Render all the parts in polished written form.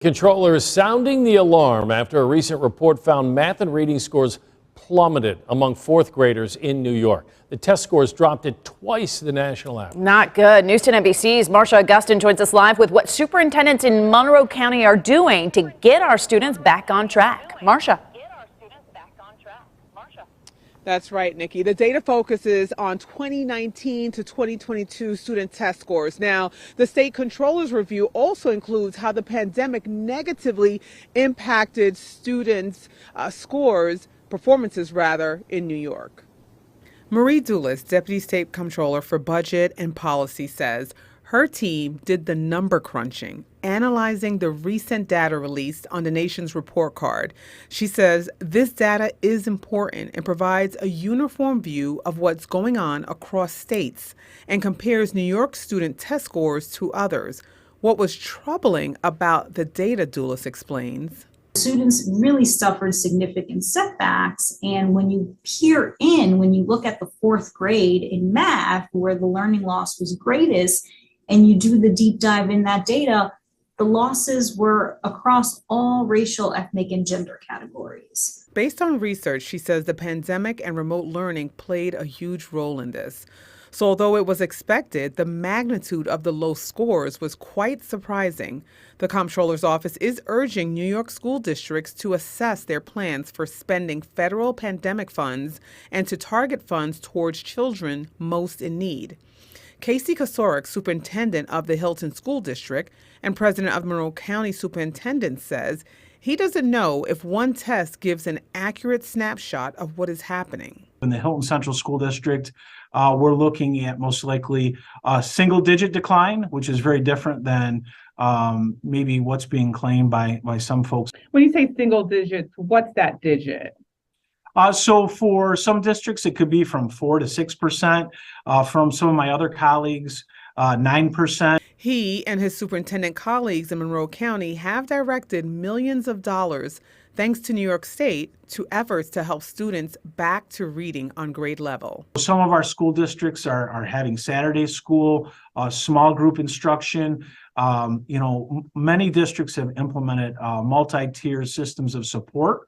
Controllers sounding the alarm after a recent report found math and reading scores plummeted among fourth graders in New York. The test scores dropped at twice the national average. Not good. News 10 NBC's Marcia Augustin joins us live with what superintendents in Monroe County are doing to get our students back on track. Marcia. That's right, Nikki. The data focuses on 2019 to 2022 student test scores. Now, the state controller's review also includes how the pandemic negatively impacted students' performances in New York. Marie Doulis, Deputy State Controller for Budget and Policy, says her team did the number crunching, analyzing the recent data released on the nation's report card. She says this data is important and provides a uniform view of what's going on across states and compares New York student test scores to others. What was troubling about the data, Doulis explains. Students really suffered significant setbacks, and when you when you look at the fourth grade in math, where the learning loss was greatest, and you do the deep dive in that data, the losses were across all racial, ethnic, and gender categories. Based on research, she says the pandemic and remote learning played a huge role in this. So although it was expected, the magnitude of the low scores was quite surprising. The comptroller's office is urging New York school districts to assess their plans for spending federal pandemic funds and to target funds towards children most in need. Casey Kosorek, superintendent of the Hilton School District and president of Monroe County Superintendent, says he doesn't know if one test gives an accurate snapshot of what is happening. In the Hilton Central School District, we're looking at most likely a single-digit decline, which is very different than maybe what's being claimed by some folks. When you say single digits, what's that digit? So for some districts, it could be from 4 to 6%. From some of my other colleagues, 9%. He and his superintendent colleagues in Monroe County have directed millions of dollars, thanks to New York State, to efforts to help students back to reading on grade level. Some of our school districts are having Saturday school, small group instruction. Many districts have implemented multi-tier systems of support.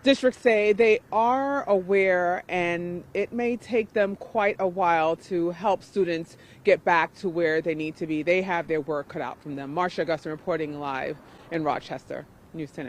Districts say they are aware, and it may take them quite a while to help students get back to where they need to be. They have their work cut out from them. Marcia Augustin reporting live in Rochester, News 10.